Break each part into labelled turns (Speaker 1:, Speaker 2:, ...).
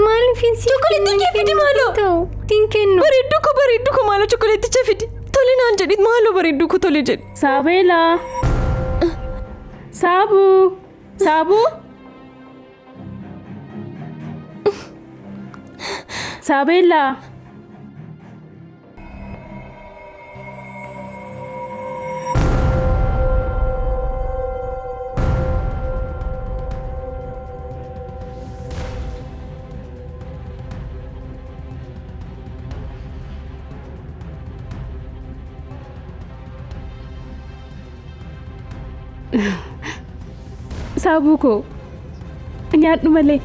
Speaker 1: Maaliif insi
Speaker 2: chokoleetticha fidi maaloo
Speaker 1: tinkennu
Speaker 2: bareeddu ko maaloo chokoleetticha fidi tole naan jedhit maaloo bareeddu ko tole jedhi
Speaker 1: Saabelaa Saabuu Saabelaa Saabuu ko nyaadhu malee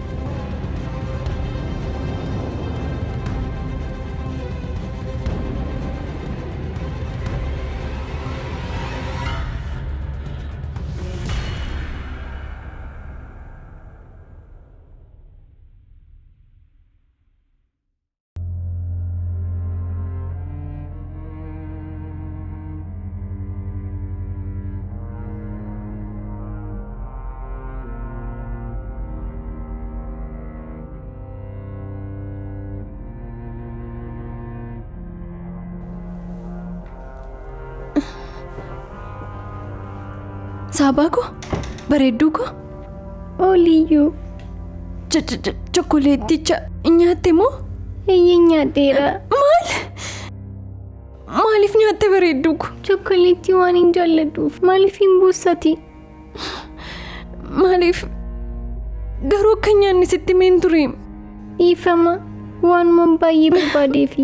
Speaker 2: Saabaa ko bareedduu ko
Speaker 1: Oliyyuu
Speaker 2: chokoleetticha nyaatte moo
Speaker 1: eeyyee nyaadheera
Speaker 2: maaliif nyaatte bareedduu ko
Speaker 1: chokoleettii waan hin jaalladhuuf maaliif hin buusati
Speaker 2: maaliif garuu akka nyaanni sitti meen ture
Speaker 1: dhiifama waan baay'ee barbaadeefi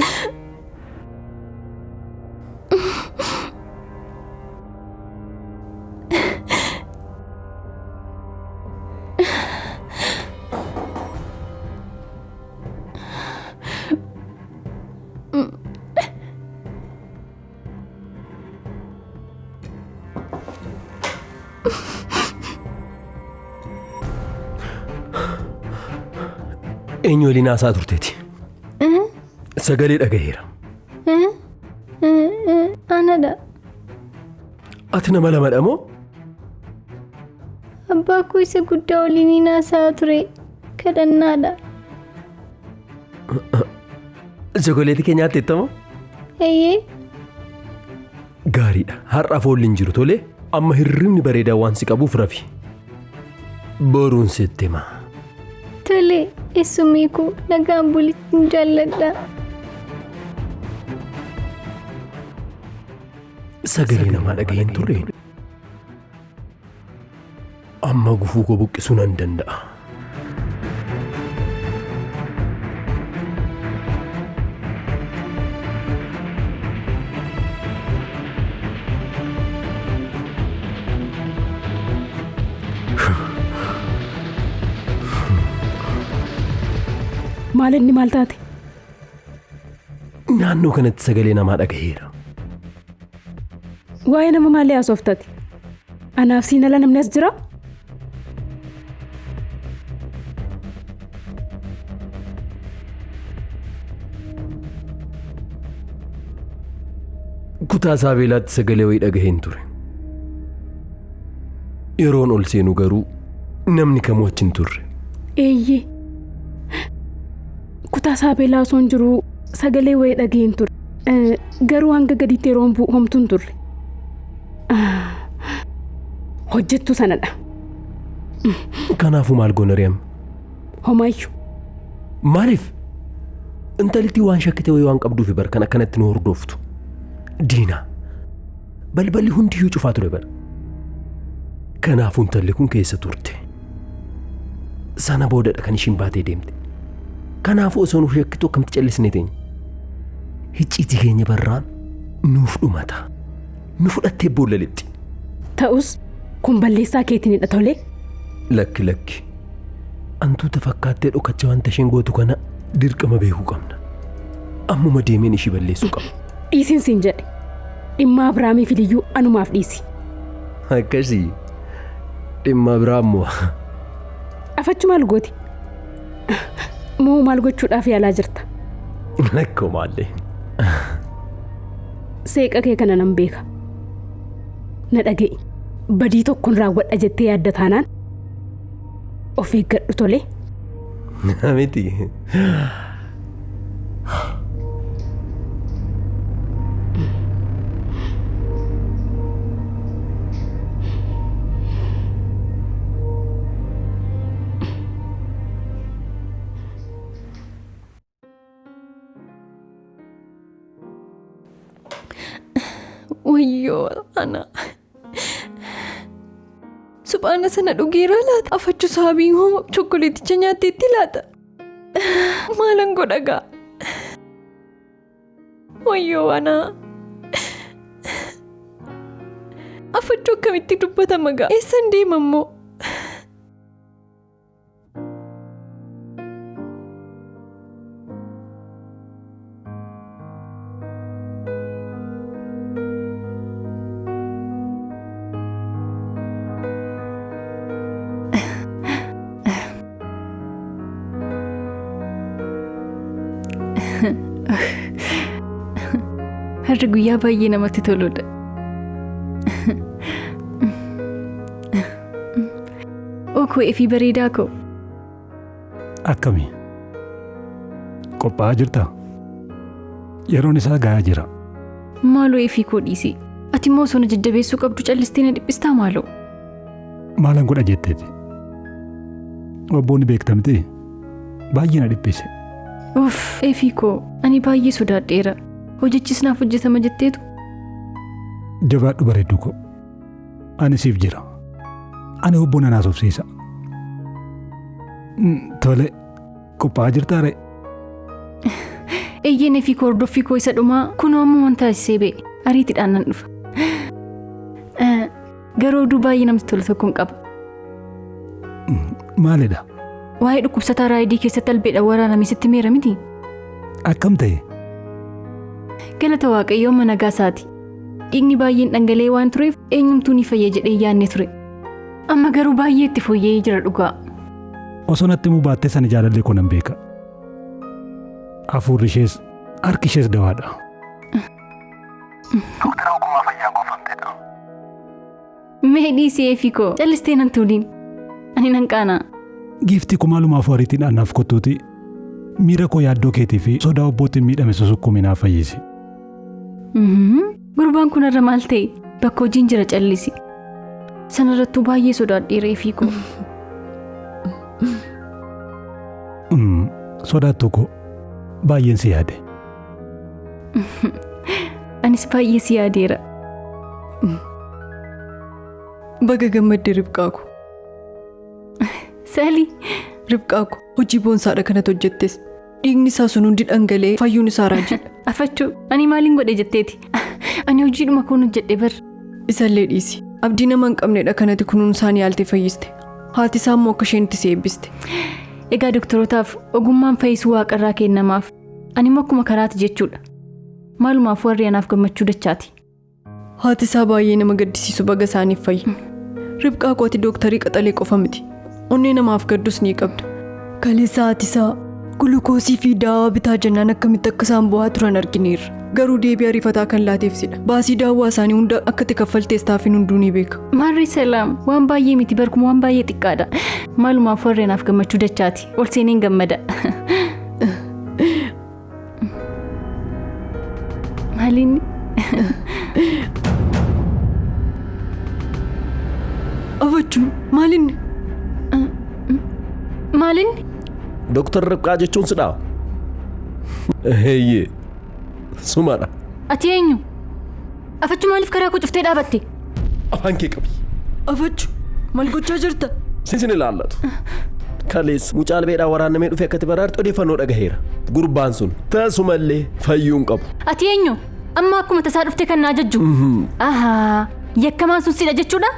Speaker 3: eenyu waliin haasaa turteeti sagalee dhagaheera
Speaker 1: anadha
Speaker 3: ati nama lamadha moo
Speaker 1: abbaa koo isa guddaa waliin haasaa ture kadhannaadha
Speaker 3: chokoleetii kee nyaatteetta moo
Speaker 1: eeyyee
Speaker 3: gaariidha har'a foolli hin jiru tolee amma hirribni bareedaa waan si qabuuf rafi boruun sitti himaa
Speaker 1: tolee eessumii koo nagaan bulitti jaalladha
Speaker 3: sagalee namaa dhaga'een turre amma gufuu koo buqqisuu nan danda'a
Speaker 1: maalinni maal taate
Speaker 3: naannoo kanatti sagalee namaa dhagaheera
Speaker 1: waa'ee nama maalii haasoftati anaaf siin ala namni as jira
Speaker 3: kutaa Saabelaatti sagalee wayii dhagaheen ture yeroon ol seenu garuu namni kamuu achi hin turre
Speaker 1: eeyyee kutaa Saabelaa osoo hin jiru sagalee wayii dhagaheen ture garuu hanga gaditti yeroon homtuun turre hojjettu sanadha
Speaker 3: kanaafuu maal goona reem
Speaker 1: homaayyuu
Speaker 3: maaliif intalitti waan shakkite wayii waan qabduufi bar kan akkanatti nu hordoftu diina balballi hundiyyuu cufaa ture bar kanaafuu intalli kun keessa turte sana boodadha kan ishiin baatee deemte kanaafuu osoo nu shakkitu akkamti callisnee teenya hicciitii keenya barraan nuuf dhumata nu fudhattee boollalitti
Speaker 1: ta'us kun balleessaa keetinidha tolee
Speaker 3: lakki antuuta fakkaattee dhokacha wanta isheen gootu kana dirqama beekuu qabna ammuma deemeen ishii balleessuu qabna
Speaker 1: dhiisiin siin jedhe dhimma Abiraamii filiyyuu anumaaf dhiisi
Speaker 3: akkasii dhimma Abiraammoo
Speaker 1: afachu maal gooti moo maal gochuudhaaf yaalaa jirta
Speaker 3: lakkoo maallee
Speaker 1: seeqa kee kana nan beeka na dhaga'i badii tokkoon raawwadha jettee yaadda taanaan of eeggadhu tolee
Speaker 3: Miti.
Speaker 2: Wayyoo ana. Suphaana sana dhugeera laata? Afachuu saabii hoo chokkoleeticha nyaatteetti laata? Maalan godha gaa? Wayyoo ana. Afachuu akkamitti dubbatama gaa? Eessan deema immoo? Har'a guyyaa baay'ee namatti toludha. Ookoo efii bareedaa koo.
Speaker 4: Akkami? Qophaa'aa jirtaa? Yeroon isaa gahaa jira.
Speaker 1: Maaloo efii koo dhiisi. Ati immoo osoo na jajjabeessuu qabdu callistee na dhiphistaa maaloo?
Speaker 4: Maalan godha jetteeti? Obboonni beektamti baay'ee na dhiphise.
Speaker 1: Uff efii koo ani baay'ee sodaadheera. Hojichis naaf hojjetama jetteetu.
Speaker 4: Jabaadhu bareedduu koo. Ani siif jira. Ani obbo nan haasofsiisa. Tole qophaa'aa jirtaa ree?
Speaker 1: Eeyyeen efii koo hordoffii koo isa dhumaa kunoo ammoo wanta taasisee ba'e ariitiidhaan nan dhufa. Garuu oduu baay'ee namatti tolu tokkoon qaba.
Speaker 4: Maalidha?
Speaker 1: Waa'ee dhukkubsataa raayidii keessatti albeedhaan waraaname sitti meera miti?
Speaker 4: Akkam ta'e?
Speaker 1: Galata Waaqayyoo mana gaasaati. Dhiigni baay'een dhangala'ee waan tureef eenyumtuu ni fayya jedhee yaadne ture. Amma garuu baay'ee itti fooyya'ee jira dhugaa.
Speaker 4: Osoo natti himuu baattee sana jaalallee koo nan beeka. Hafuurri ishees harki ishees dawaadha. Doktara ogummaa fayyaa goofamteedha.
Speaker 1: Mee dhiisii efii koo callistee nan tuuliin. Ani nan qaanaa.
Speaker 4: Giiftii koo maalumaafuu ariitiin annaaf kottuuti miira koo yaaddoo keetii fi sodaa obbootiin miidhame susukkuumi naaf fayyisi.
Speaker 1: Gurbaan kun irra maal ta'e? Bakka hojiin jira callisi. Sanarrattuu baay'ee sodaadheera efii koo.
Speaker 4: Sodaattuu koo baay'een si yaade.
Speaker 1: Anis baay'ee si yaadeera.
Speaker 2: Baga gammadde Ribqaa ko.
Speaker 1: Sali.
Speaker 2: Ribqaa ko hojii boonsaadha kanatti hojjettes. Dhiigni isaa sun hundi dhangala'ee fayyuun isaa raajidha.
Speaker 1: Afachuu ani maaliin godhe jetteeti? Ani hojiidhuma kun hojjedhe bar.
Speaker 2: Isallee dhiisi. Abdii nama hin qabnedha kanatti kunuunsaan yaaltee fayyiste. Haati isaa immoo akka isheen itti si eebbiste.
Speaker 1: Egaa doktorotaaf ogummaan fayyisuu waaqarraa kennamaaf. Ani immoo akkuma karaati jechuudha. Maalumaaf warri anaaf gammachuu dachaati.
Speaker 2: Haati isaa baay'ee nama gaddisiisu baga isaaniif fayya. Ribqaa kooti dooktarii qaxalee qofa miti. Onnee namaaf gaddus ni qabda. Kaleessa haati isaa gulukoosii fi daawaa bitaa jennaan akkamitti akka isaan bu'aa turan argineerra. Garuu deebii ariifataa kan laateefsidha. Baasii daawwaa isaanii hunda akka itti kaffaltees taafin hunduu ni beeka.
Speaker 1: Maarri salaam waan baay'ee miti barkuma waan baay'ee xiqqaadha. Maalumaaf warri anaaf gammachuu dachaati. Ol seeneen gammada. Maaliin?
Speaker 2: Afachuun maaliin?
Speaker 1: Maaliin?
Speaker 3: Doktor Ribqaa jechuun sidhaa? Heeyyee. Sumaadha.
Speaker 1: Ati eenyu? Afachuu maaliif karaa koo cuftee dhaabatte?
Speaker 3: Afaan kee qabi.
Speaker 2: Afachuu maal gochaa jirta?
Speaker 3: Sin ilaallatu. Kalees mucaa albeedhaan waraannamee dhufee akkatti baraartu odeeffannoo dhagaheera. Gurbaan sun taasumallee fayyuun qabu.
Speaker 1: Ati eenyu? Amma akkuma tasaa dhuftee kan naa jajju. Ahaa yakkamaan sun sidha jechuudha?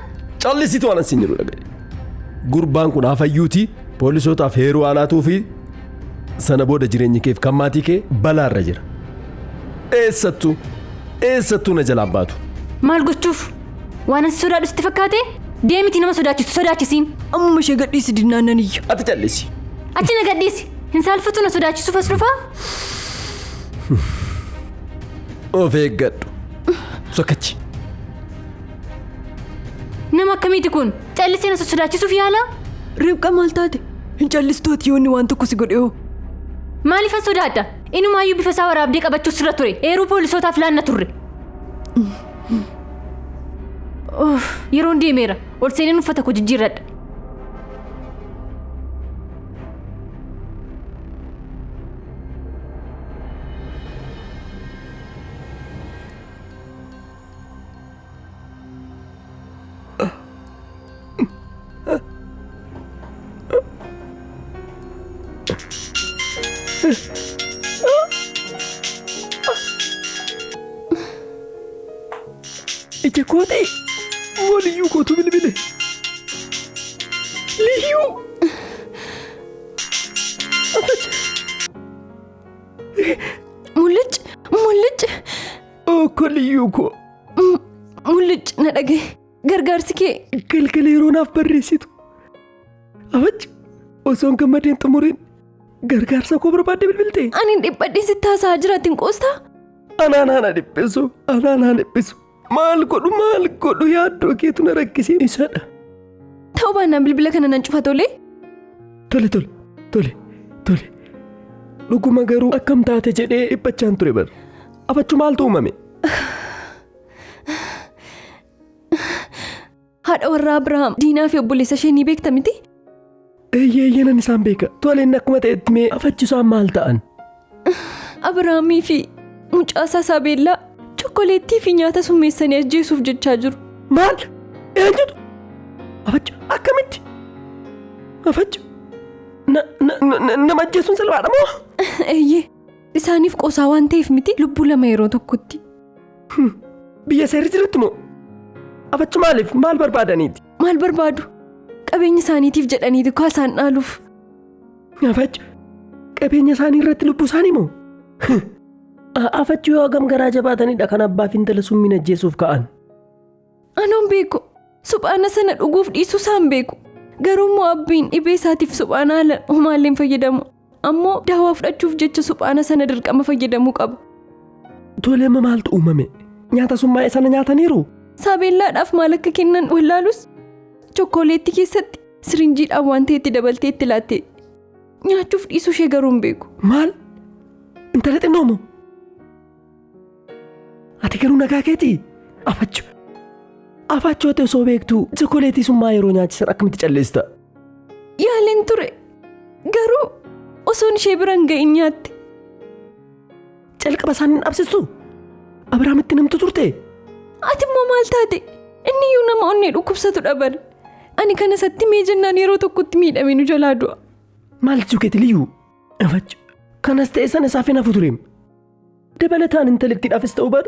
Speaker 3: Callisiitu waan sin jedhu dhagahe. Gurbaan kun hafayyuutii poolisootaaf heeruu alaatuu fi sana booda jireenyi keef kan maatii kee balaarra jira. Eessattuu na jalaa baatu.
Speaker 1: Maal gochuuf? Waan asi sodaadhu sitti fakkaate? Deemiti nama sodaachisu sodaachisiin.
Speaker 2: Ammuma ishee gadhiisi dinnaan nan iyya.
Speaker 3: Ati callisi.
Speaker 1: Achi na gadhiisi. Hin saalfatu na sodaachisuuf as dhufaa?
Speaker 3: Of eeggadhu. Sokkachi.
Speaker 1: Nama akkamiiti kun? Callisee na sodaachisuuf yaala?
Speaker 2: Ribqa maal taate? hin callistooti yoonni waan tokko si godhe hoo.
Speaker 1: Maaliifan sodaadha? Inumaayyuu bifa isaa waraabdee qabachuus irra ture. Eeruu poolisootaaf laanna turre. Yeroon deemeera. Ol seeneen uffata koo jijjiirradha.
Speaker 3: Ija kooti waliyyuu kootu bilbile liyyuu
Speaker 2: mul'ich
Speaker 3: okko liyyuu koo
Speaker 2: mul'ich na dhagaye gargaarsi kee
Speaker 3: galgala yeroo naaf barreessitu afach osoon gammadeen xumuriin gargaarsa koo barbaadde bilbilte
Speaker 2: ani dhiphadhee sitti haasa'aa jiraatiin qoostaa
Speaker 3: anaana dhiphisu maal godhu yaaddoo keetu na rakkisiin isadha.
Speaker 2: Ta'uu baannaan bilbila kana nan cufa tolee?
Speaker 3: Tole. Dhuguma garuu akkam taate jedhee dhiphachaan ture bar. Afachuu maaltu uumame?
Speaker 2: Haadha warraa Abiraam diinaa fi obboleessa ishee ni beekta miti?
Speaker 3: Eeyyee nan isaan beeka. Tole inni akkuma ta'etti mee afachisaan maal ta'an?
Speaker 2: Abiraamii fi mucaasaa Saabelaa chokkoleettii fi nyaata summeessanii ajjeesuuf jechaa jiru.
Speaker 3: Maal? Eenyutu? Afachu akkamitti? Afachu nama ajjeesuun salphaadha moo?
Speaker 2: Eeyyee isaaniif qoosaa waan ta'eef miti lubbuu lama yeroo tokkotti.
Speaker 3: Biyya seerri jirutti moo? Afachu maaliif maal barbaadaniiti?
Speaker 2: Maal barbaadu? Qabeenya isaaniitiif jedhaniitu kaasaan dhaaluuf.
Speaker 3: Afachu qabeenya isaanii irratti lubbuu isaanii moo? Afachuu yoo hagam garaa jabaatanidha kan abbaaf intala summiin ajjeesuuf ka'an.
Speaker 2: Anoon beeku suphaana sana dhuguuf dhiisuu isaan beeku. Garuu immoo abbiin dhibee isaatiif suphaana ala homaalleen fayyadamu. Ammoo daawaa fudhachuuf jecha suphaana sana dirqama fayyadamuu qaba.
Speaker 3: Tole amma maaltu uumame? Nyaata summaa'e sana nyaataniiru?
Speaker 2: Saabelaadhaaf maal akka kennan wallaalus chokkoleettii keessatti sirinjiidhaan waan ta'etti dabaltee itti laatte. Nyaachuuf dhiisuu ishee garuu hin beeku.
Speaker 3: Maal? Intala xinnoo moo? Ati garuu nagaa keetii? Afachoo ta'e osoo beektu chokkoleettii summaa yeroo nyaachisan akkamitti calleessita?
Speaker 2: Yaaleen ture. Garuu osoon ishee biraan ga'in nyaatte.
Speaker 3: Jalqaba isaanii dhabsistu? Abiraamitti namtu turte?
Speaker 2: Ati immoo maal taate? Inni iyyuu nama onnee dhukkubsatu dhaban. Ani kana isatti mee jennaan yeroo tokkotti miidhamee nu jalaa du'a.
Speaker 3: Maal jechuukeeti liyyuu? Afachu kanas ta'e sana isaaf hin hafu tureem. Dabalataan intalittiidhaafis ta'uu bar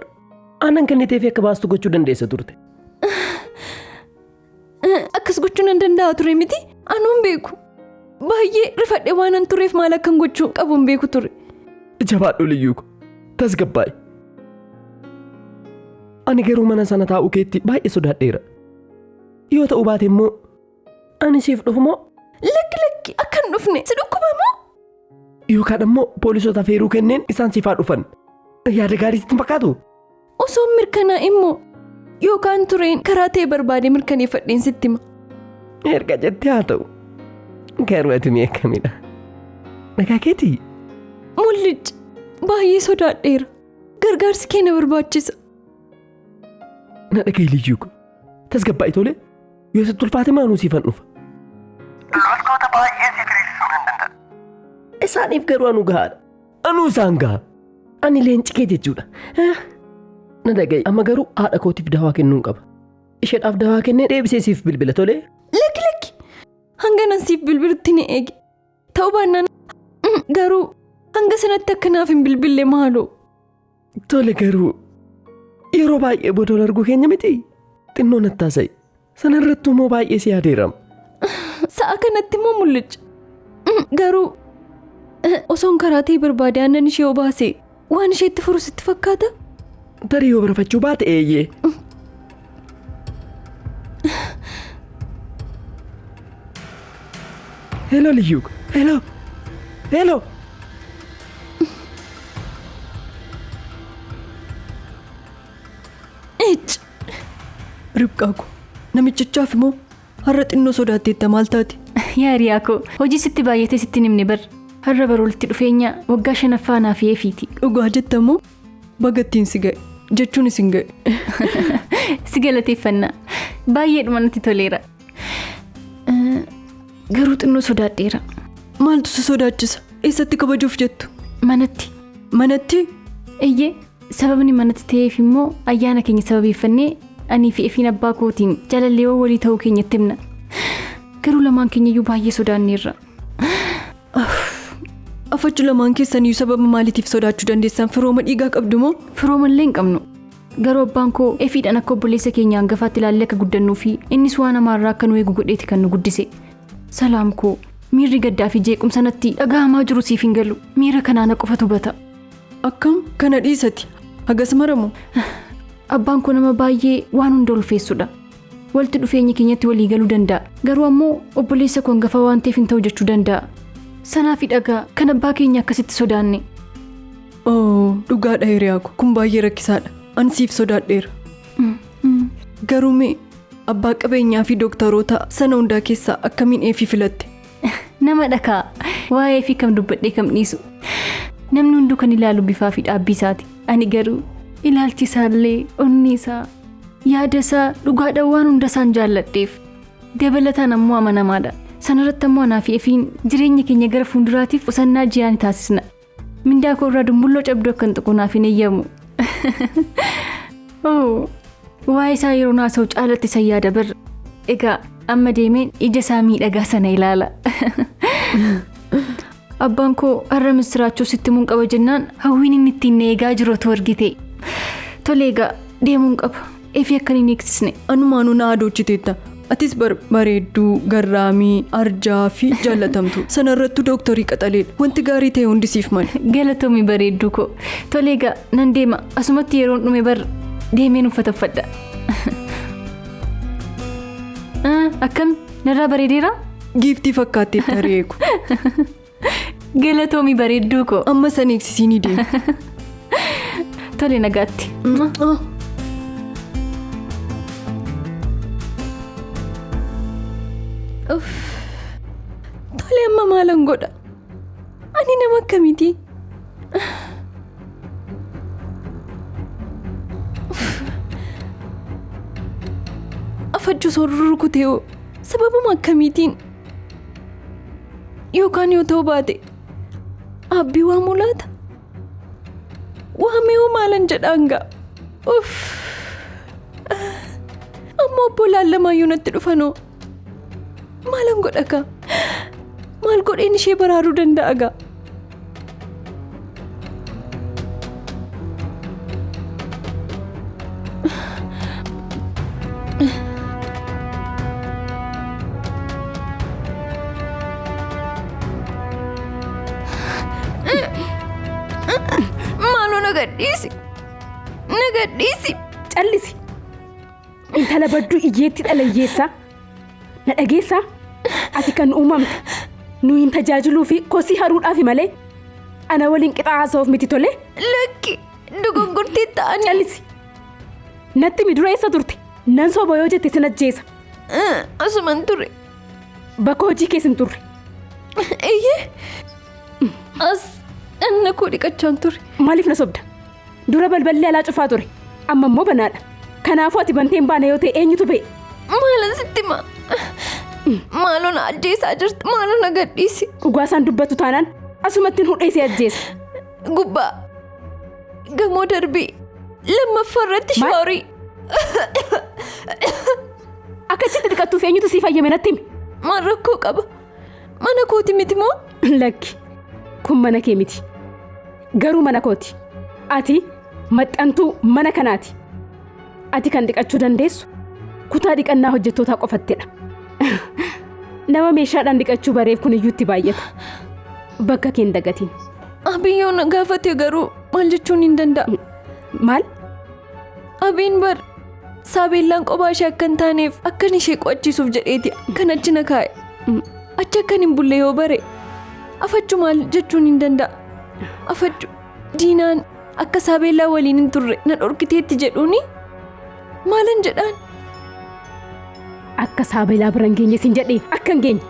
Speaker 3: aannan kenniteef akka baastu gochuu dandeessa turte.
Speaker 2: Akkas gochuu nan danda'a ture miti? Anuun beeku. Baay'ee rifadhe waan an tureef maal akkan gochuu qabuun beeku ture.
Speaker 3: Jabaadhu liyyuu ko tasgabbaa'i. Ani garuu mana sana taa'uu keetti baay'ee sodaadheera. Yoo ta'uu baate immoo ani siif dhufu moo?
Speaker 2: Lakki akkan dhufne si dhukkuba moo?
Speaker 3: Yookaan immoo poolisootaaf heeruu kenneen isaan siifaa dhufan. Yaada gaarii sitti fakkaatu?
Speaker 2: Osoo mirkanaa immoo yookaan tureen karaa ta'e barbaade mirkaneeffadheen sitti hima.
Speaker 3: Erga jettee haa ta'u. Garuu ati mi'eekkamidha. Nagaa keetii?
Speaker 2: Mul'ich baay'ee sodaadheera. Gargaarsi kee na barbaachisa.
Speaker 3: Na dhaga'i liyyuu ko. Tasgabbaa'i tole. Yoo sitti ulfaate maanuu siifan dhufa. Loltoota baay'ee si firiirsisuu nan danda'a. Isaaniif garuu anu gahaadha. Anuu isaan gaha. Ani leenci kee jechuudha. Na dhaga'i amma garuu haadha kootiif dawaa kennuun qaba. Isheedhaaf dawaa kennee deebisee siif bilbila tole.
Speaker 2: Lakki hanga nan siif bilbilutti ni eegi. Ta'uu baannaan garuu hanga sanatti akka naaf hin bilbille maaloo.
Speaker 3: Tole garuu yeroo baay'ee booda arguu keenya miti. Xinnoo nattaasa'i. Sana irratti immoo baay'ee si yaadeerama.
Speaker 2: Sa'a kanatti immoo mul'icha. Garuu osoon karaa ta'e barbaade aannan ishee obaase waan isheetti furu sitti fakkaata?
Speaker 3: Tarii yoo barafachuu baate eeyyee. Hello liyyuu. Hello.
Speaker 2: Ribqaa ko namichichaaf immoo har'a xinnoo sodaatteetta maal taate?
Speaker 1: Yaariyaa koo hojii sitti baay'atee sitti nimne bar. Har'a baroolti dhufeenya waggaa 5ffaa naaf eefiiti.
Speaker 2: Dhugaa jettamoo bagattiin si ga'e jechuun isin ga'e.
Speaker 1: Si galateeffannaa. Baay'eedhuma natti toleera. Garuu xinnoo sodaadheera.
Speaker 2: Maaltu si sodaachisa? Eessatti kabajuuf jettu?
Speaker 1: Manatti.
Speaker 2: Manatti?
Speaker 1: Eeyyee sababni manatti ta'eef immoo ayyaana keenya sababeeffannee anii fi efiin abbaa kootiin jaalalleewwan walii ta'uu keenyatti himna. Garuu lamaan keenyayyuu baay'ee sodaanneerra.
Speaker 2: Afachuu lamaan keessaniyyuu sababa maaliitiif sodaachuu dandeessan? Firooma dhiigaa qabdu moo?
Speaker 1: Firooma illee hin qabnu. Garuu abbaan koo efiidhaan akka obboleessa keenya hangafaatti ilaallee akka guddannuu fi innis waan hamaarraa akka nu eegu godheeti kan nu guddise. Salaam koo miirri gaddaa fi jeequmsa natti dhaga'amaa jiru siif hin galu. Miira kanaana qofatu bata.
Speaker 2: Akkam kana dhiisati? Hagas maramu?
Speaker 1: Abbaan koo nama baay'ee waan hunda ulfeessudha. Walti dhufeenya keenyatti walii galuu danda'a. Garuu ammoo obboleessa koo hangafa waan ta'eef hin ta'u jechuu danda'a. Sanaafi dhagaa kan abbaa keenya akkasitti sodaanne.
Speaker 2: Dhugaadha hiriyaa ko kun baay'ee rakkisaadha. Ansiif sodaadheera. Garuu mee abbaa qabeenyaa fi dooktaroota sana hundaa keessaa akkamiin eefii filatte?
Speaker 1: Nama dhakaa waa'ee fi kam dubbadhee kam dhiisu. Namni hunduu kan ilaalu bifaa fi dhaabbii isaati. Ani garuu ilaalchi isaallee onni isaa yaada isaa dhugaadhaan waan hunda isaan jaalladheef. Dabalataan ammoo amanamaadha. Sanarratti ammoo anaa fi efiin jireenya keenya gara fuulduraatiif qusannaa ji'aan taasisna. Mindaa koo irraa dumbulloo cabduu akkan xuqunaaf hin eeyyamu. Waa'ee isaa yeroo naasa'u caalatti isa yaada bar. Egaa amma deemeen ija isaa miidhagaa sana ilaala. Abbaan koo har'a misiraachuu sitti muun qaba jennaan hawwiin inni ittiin eegaa jirutu argite. Tole egaa deemuun qaba. Efi akkan hin eegsisne.
Speaker 2: Anumaanuu na adochiteetta. Atis bareedduu, garraamii, arjaa fi jaallatamtu. Sanarrattu dooktarii qaxaleedha. Wanti gaarii ta'e hundi siif mali.
Speaker 1: Galatoomi bareedduu koo. Tole egaa nan deema. Asumatti yeroon dhume bar deemeen uffata uffadha. Akkam narraa bareedeera?
Speaker 2: Giiftii fakkaatee tareeku.
Speaker 1: Galatoomi bareedduu koo.
Speaker 2: Amma san eegsisiinii deema.
Speaker 1: Tole nagaatti.
Speaker 2: Tole amma maalan godha? Ani nama akkamiiti? Afachuu soorruu rukutee hoo sababuma akkamiitiin? Yookaan yoo ta'u baate abbii waa mulaata? Waamee hoo maalan jedhaan ga'a? Ammoo obbolaan lamaayyuu natti dhufanoo. Maalan godha ka? Maal godheen ishee baraaruu danda'a gaa? Maaloo na gadhiisi.
Speaker 5: Callisi. Intala badduu iyyeetti dhalayyeessaa. Na dhageessaa? Ati kan uumamte nu hin tajaajiluu fi kosii haruudhaaf malee ana waliin qixa haasa'uuf miti tole?
Speaker 2: Lakki dogoggortee ta'anii.
Speaker 5: Callisi. Natti mi dura eessa turte? Nan soba yoo jette sin ajjeesa.
Speaker 2: Asuman ture.
Speaker 5: Bakka hojii keessa hin turre.
Speaker 2: Eeyyee. As anna koo dhiqachaan ture.
Speaker 5: Maaliif na sobda? Dura balballi alaa cufaa ture. Amma immoo banaadha. Kanaafuu ati bantee hin baane yoo ta'e eenyutu ba'e?
Speaker 2: Maalan sitti maa? Maaloo na ajjeesaa jirti. Maaloo na gadhiisi.
Speaker 5: Dhugaasaan dubbatu taanaan asumattiin hudheesee ajjeesa.
Speaker 2: Gubbaa gamoo darbii lammaffaa irratti shaaworii.
Speaker 5: Akkasitti dhiqattuuf eenyutu sii fayyame natti himi?
Speaker 2: Maal rakkoo qaba? Mana kooti miti moo?
Speaker 5: Lakki kun mana kee miti. Garuu mana kooti. Ati maxxantuu mana kanaati. Ati kan dhiqachuu dandeessu kutaa dhiqannaa hojjettootaa qofattedha. Nama meeshaadhaan dhiqachuu bareef kun iyyuutti baay'ata. Bakka kee hin dagatiin.
Speaker 2: Abiyyoon gaafate garuu maal jechuun hin danda'a?
Speaker 5: Maal?
Speaker 2: Abiin bar Saabelaan qophaa ishee akka hin taaneef akkan ishee qo'achiisuuf jedheeti kan achi na kaa'e. Achi akkan hin bulle yoo bare afachuu maal jechuun hin danda'a? Afachuu diinaan akka Saabelaa waliin hin turre na dhorkiteetti jedhuuni maalan jedhaan?
Speaker 5: Akka Saabelaa biraan geenye sin jedhee akka hin geenye.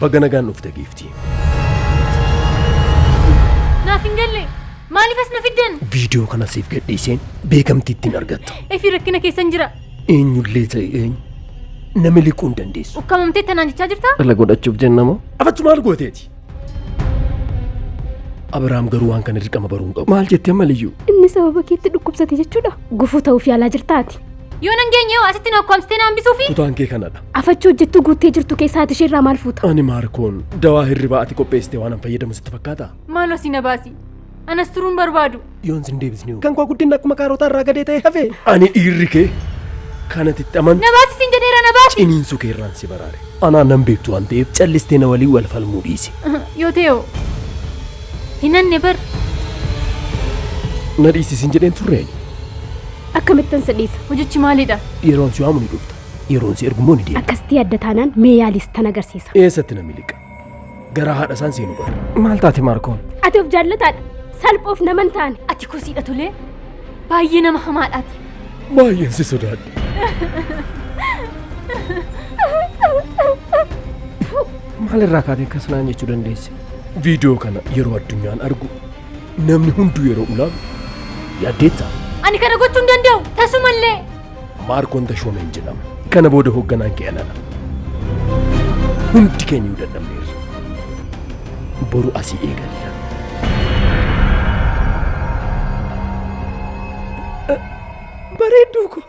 Speaker 3: Baga nagaan dhufte giiftii.
Speaker 1: Naaf hin galle. Maaliif as na fiddan?
Speaker 3: Viidiyoo kana siif gadhiiseen beekamtii ittiin argatta.
Speaker 1: Efi rakkina keessan jira.
Speaker 3: Eenyullee ta'e eenyu namni liquu hin dandeessu.
Speaker 1: Ukkamamtee tanaan jechaa jirtaa?
Speaker 3: Dhala godhachuuf jenna moo? Afattu maal gooteeti? Abiraam garuu waan kana dirqama baruu hin qabu. Maal jettee maliyyuu?
Speaker 5: Inni sababa keetti dhukkubsate jechuudha. Gufuu ta'uuf yaalaa jirtaati.
Speaker 1: Yoo nan geenye yoo asitti na ukkamsitee na hambisuufi?
Speaker 3: Kutaan kee kanadha.
Speaker 5: Afachuu hojjettuu guuttee jirtu keessaa ati isheerraa maal fuuta?
Speaker 3: Ani Maarkoon dawaa hirribaa ati qopheessitee waan an fayyadamu sitti fakkaata?
Speaker 1: Maaloo si na baasi. Anas turuun barbaadu.
Speaker 3: Yoon sin deebisni kan koo guddinni akkuma kaarootaa irraa gadee ta'e hafe. Ani dhiirri kee kanatitti aman.
Speaker 1: Na baasi sin jedheera na baasi.
Speaker 3: Ciniinsu keerraan si baraare. Anaan nan beektu waan ta'eef callistee na walii wal falmuu dhiisi.
Speaker 1: Yoo ta'e hinanne bar.
Speaker 3: Na dhiisisin jedheen turreeni.
Speaker 5: Akkamittan sadhiisa.
Speaker 1: Hojichi maalidha?
Speaker 3: Yeroon si waamu ni dhufta. Yeroon si ergumoo ni deema.
Speaker 5: Akkasitti adda taanaan mee yaalis tan agarsiisa.
Speaker 3: Eessatti na miliqa? Gara haadha isaan seenu bara. Maal taate Maarkoon?
Speaker 5: Ati of jaallataadha. Salphoof naman taane.
Speaker 1: Ati kosiidha tolee. Baay'ee nama hamaadhaati.
Speaker 3: Baay'een si sodaadhe. Maalirraa kaatee akkas naan jechuu dandeesse? Viidiyoo kana yeroo addunyaan argu namni hunduu yeroo ulaalu yaaddeettaa?
Speaker 1: Ani kana gochuu hin danda'u. Tasumallee.
Speaker 3: Maarkoon Tashoomeen jedhama. Kana booda hoogganaan kee anadha. Hundi keenya dadhabneerra. Boru asii eegalla. Bareedduu ko.